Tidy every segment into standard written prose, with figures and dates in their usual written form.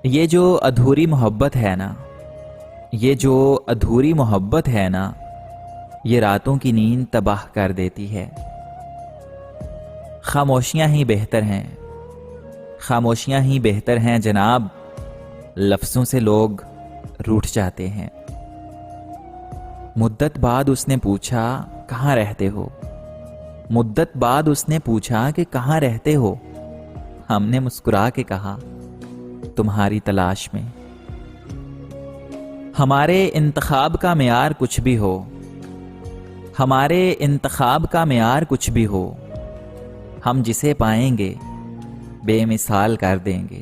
یہ جو ادھوری محبت ہے نا، یہ جو ادھوری محبت ہے نا، یہ راتوں کی نیند تباہ کر دیتی ہے۔ خاموشیاں ہی بہتر ہیں، خاموشیاں ہی بہتر ہیں جناب، لفظوں سے لوگ روٹھ جاتے ہیں۔ مدت بعد اس نے پوچھا کہاں رہتے ہو؟ مدت بعد اس نے پوچھا کہ کہاں رہتے ہو؟ ہم نے مسکرا کے کہا تمہاری تلاش میں۔ ہمارے انتخاب کا معیار کچھ بھی ہو، ہمارے انتخاب کا معیار کچھ بھی ہو، ہم جسے پائیں گے بے مثال کر دیں گے۔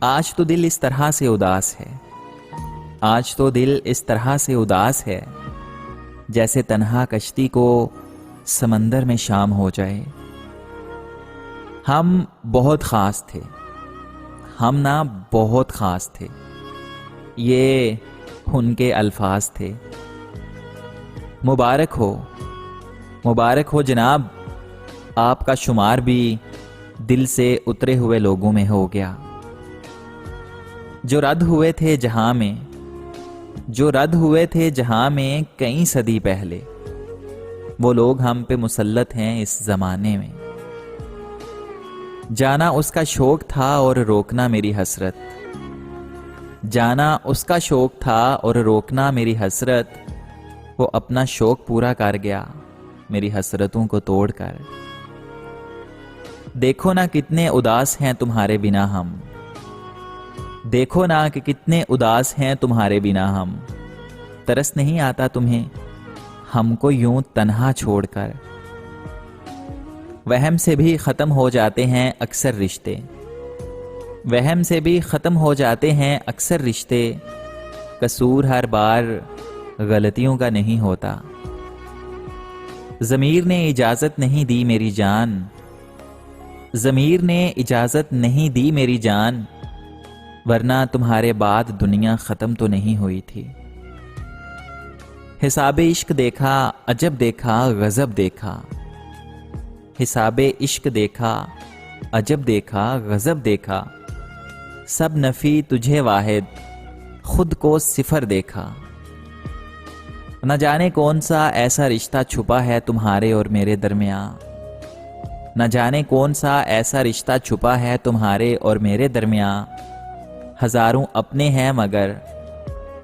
آج تو دل اس طرح سے اداس ہے، آج تو دل اس طرح سے اداس ہے جیسے تنہا کشتی کو سمندر میں شام ہو جائے۔ ہم بہت خاص تھے، ہم نا بہت خاص تھے، یہ ان کے الفاظ تھے۔ مبارک ہو، مبارک ہو جناب، آپ کا شمار بھی دل سے اترے ہوئے لوگوں میں ہو گیا۔ جو رد ہوئے تھے جہاں میں، جو رد ہوئے تھے جہاں میں کئی صدی پہلے، وہ لوگ ہم پہ مسلط ہیں اس زمانے میں۔ جانا اس کا شوق تھا اور روکنا میری حسرت، جانا اس کا شوق تھا اور روکنا میری حسرت، وہ اپنا شوق پورا کر گیا میری حسرتوں کو توڑ کر۔ دیکھو نا کتنے اداس ہیں تمہارے بنا ہم، دیکھو نا کہ کتنے اداس ہیں تمہارے بنا ہم، ترس نہیں آتا تمہیں ہم کو یوں تنہا چھوڑ کر۔ وہم سے بھی ختم ہو جاتے ہیں اکثر رشتے، وہم سے بھی ختم ہو جاتے ہیں اکثر رشتے، قصور ہر بار غلطیوں کا نہیں ہوتا۔ ضمیر نے اجازت نہیں دی میری جان، ضمیر نے اجازت نہیں دی میری جان، ورنہ تمہارے بعد دنیا ختم تو نہیں ہوئی تھی۔ حساب عشق دیکھا، عجب دیکھا، غضب دیکھا، حساب عشق دیکھا، عجب دیکھا، غضب دیکھا، سب نفی تجھے واحد، خود کو صفر دیکھا۔ نہ جانے کون سا ایسا رشتہ چھپا ہے تمہارے اور میرے درمیان، نہ جانے کون سا ایسا رشتہ چھپا ہے تمہارے اور میرے درمیان، ہزاروں اپنے ہیں مگر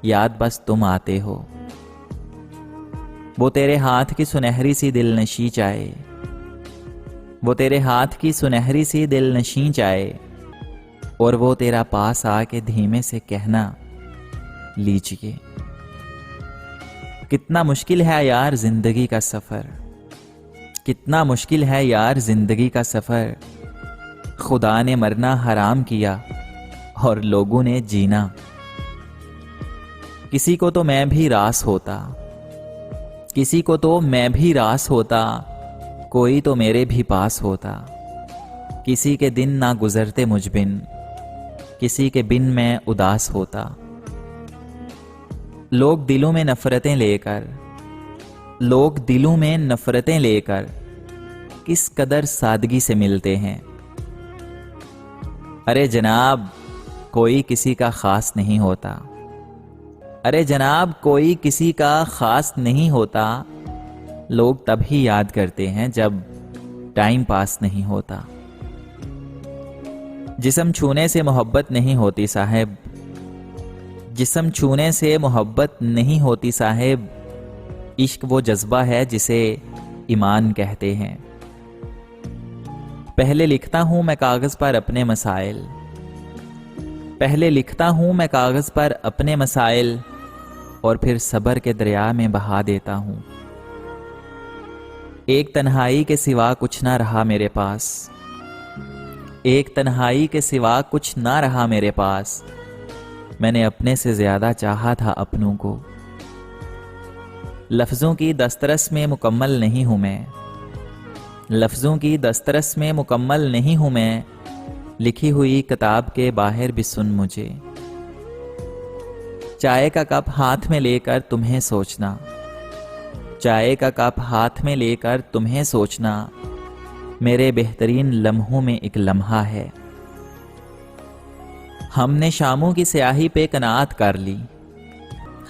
یاد بس تم آتے ہو۔ وہ تیرے ہاتھ کی سنہری سی دل نشیں چائے، وہ تیرے ہاتھ کی سنہری سی دل نشیں چائے، اور وہ تیرا پاس آ کے دھیمے سے کہنا لیجیے۔ کتنا مشکل ہے یار زندگی کا سفر، کتنا مشکل ہے یار زندگی کا سفر، خدا نے مرنا حرام کیا اور لوگوں نے جینا۔ کسی کو تو میں بھی راس ہوتا، کسی کو تو میں بھی راس ہوتا، کوئی تو میرے بھی پاس ہوتا، کسی کے دن نہ گزرتے مجھ بن، کسی کے بن میں اداس ہوتا۔ لوگ دلوں میں نفرتیں لے کر، لوگ دلوں میں نفرتیں لے کر کس قدر سادگی سے ملتے ہیں۔ ارے جناب کوئی کسی کا خاص نہیں ہوتا، ارے جناب کوئی کسی کا خاص نہیں ہوتا، لوگ تب ہی یاد کرتے ہیں جب ٹائم پاس نہیں ہوتا۔ جسم چھونے سے محبت نہیں ہوتی صاحب، جسم چھونے سے محبت نہیں ہوتی صاحب، عشق وہ جذبہ ہے جسے ایمان کہتے ہیں۔ پہلے لکھتا ہوں میں کاغذ پر اپنے مسائل، پہلے لکھتا ہوں میں کاغذ پر اپنے مسائل، اور پھر صبر کے دریا میں بہا دیتا ہوں۔ ایک تنہائی کے سوا کچھ نہ رہا میرے پاس، ایک تنہائی کے سوا کچھ نہ رہا میرے پاس، میں نے اپنے سے زیادہ چاہا تھا اپنوں کو۔ لفظوں کی دسترس میں مکمل نہیں ہوں میں، لفظوں کی دسترس میں مکمل نہیں ہوں میں، لکھی ہوئی کتاب کے باہر بھی سن مجھے۔ چائے کا کپ ہاتھ میں لے کر تمہیں سوچنا، چائے کا کپ ہاتھ میں لے کر تمہیں سوچنا، میرے بہترین لمحوں میں ایک لمحہ ہے۔ ہم نے شاموں کی سیاہی پہ قناعت کر لی،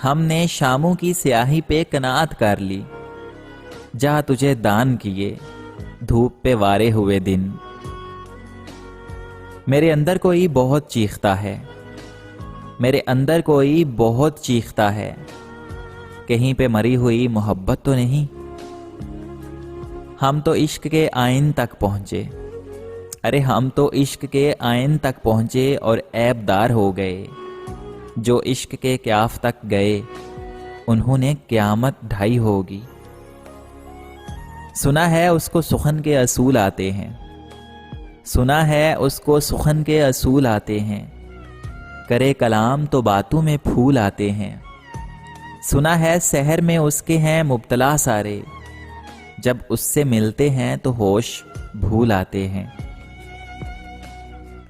ہم نے شاموں کی سیاہی پہ قناعت کر لی، جا تجھے دان کیے دھوپ پہ وارے ہوئے دن۔ میرے اندر کوئی بہت چیختا ہے، میرے اندر کوئی بہت چیختا ہے، کہیں پہ مری ہوئی محبت تو نہیں؟ ہم تو عشق کے آئین تک پہنچے، ارے ہم تو عشق کے آئین تک پہنچے اور عیب دار ہو گئے۔ جو عشق کے کیاف تک گئے انہوں نے قیامت ڈھائی ہوگی۔ سنا ہے اس کو سخن کے اصول آتے ہیں، سنا ہے اس کو سخن کے اصول آتے ہیں، کرے کلام تو باتوں میں پھول آتے ہیں۔ سنا ہے سحر میں اس کے ہیں مبتلا سارے، جب اس سے ملتے ہیں تو ہوش بھول آتے ہیں۔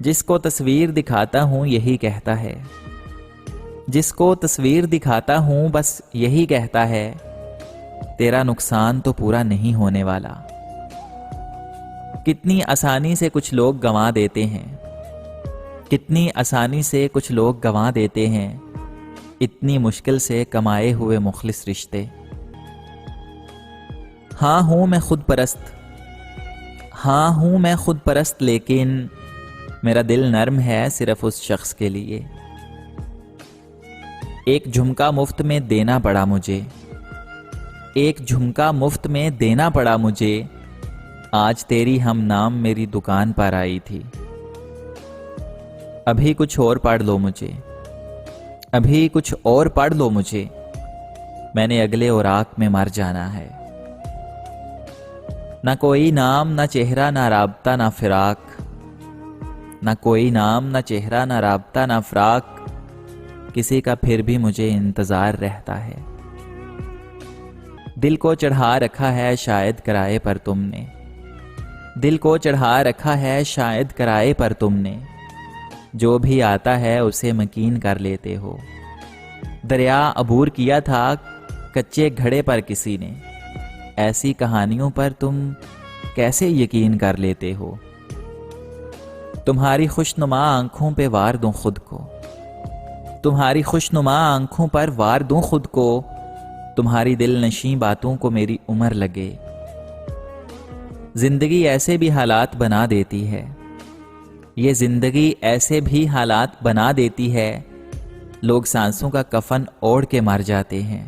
جس کو تصویر دکھاتا ہوں یہی کہتا ہے، جس کو تصویر دکھاتا ہوں بس یہی کہتا ہے، تیرا نقصان تو پورا نہیں ہونے والا۔ کتنی آسانی سے کچھ لوگ گنوا دیتے ہیں، کتنی آسانی سے کچھ لوگ گنوا دیتے ہیں، اتنی مشکل سے کمائے ہوئے مخلص رشتے۔ ہاں ہوں میں خود پرست، ہاں ہوں میں خود پرست، لیکن میرا دل نرم ہے صرف اس شخص کے لیے۔ ایک جھمکا مفت میں دینا پڑا مجھے، ایک جھمکا مفت میں دینا پڑا مجھے، آج تیری ہم نام میری دکان پر آئی تھی۔ ابھی کچھ اور پڑھ لو مجھے، ابھی کچھ اور پڑھ لو مجھے، میں نے اگلے اوراق میں مر جانا ہے۔ نہ کوئی نام نہ چہرہ نہ رابطہ نہ فراق، نہ کوئی نام نہ چہرہ نہ رابطہ نہ فراق، کسی کا پھر بھی مجھے انتظار رہتا ہے۔ دل کو چڑھا رکھا ہے شاید کرائے پر تم نے، دل کو چڑھا رکھا ہے شاید کرائے پر تم نے، جو بھی آتا ہے اسے مکین کر لیتے ہو۔ دریا عبور کیا تھا کچے گھڑے پر کسی نے، ایسی کہانیوں پر تم کیسے یقین کر لیتے ہو؟ تمہاری خوشنما آنکھوں پہ وار دوں خود کو، تمہاری خوشنما آنکھوں پر وار دوں خود کو، تمہاری دل نشیں باتوں کو میری عمر لگے۔ زندگی ایسے بھی حالات بنا دیتی ہے، یہ زندگی ایسے بھی حالات بنا دیتی ہے، لوگ سانسوں کا کفن اوڑھ کے مر جاتے ہیں۔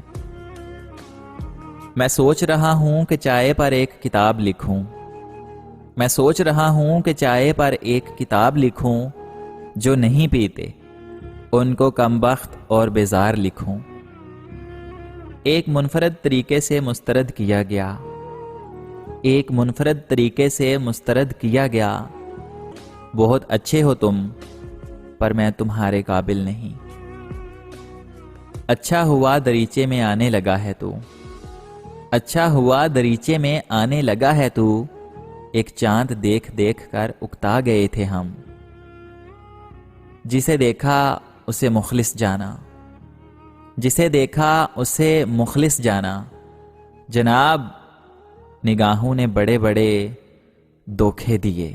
میں سوچ رہا ہوں کہ چائے پر ایک کتاب لکھوں، میں سوچ رہا ہوں کہ چائے پر ایک کتاب لکھوں، جو نہیں پیتے ان کو کمبخت اور بیزار لکھوں۔ ایک منفرد طریقے سے مسترد کیا گیا، ایک منفرد طریقے سے مسترد کیا گیا، بہت اچھے ہو تم پر میں تمہارے قابل نہیں۔ اچھا ہوا دریچے میں آنے لگا ہے تو، اچھا ہوا دریچے میں آنے لگا ہے تو، ایک چاند دیکھ دیکھ کر اکتا گئے تھے ہم۔ جسے دیکھا اسے مخلص جانا، جسے دیکھا اسے مخلص جانا، جناب نگاہوں نے بڑے بڑے دھوکے دیے۔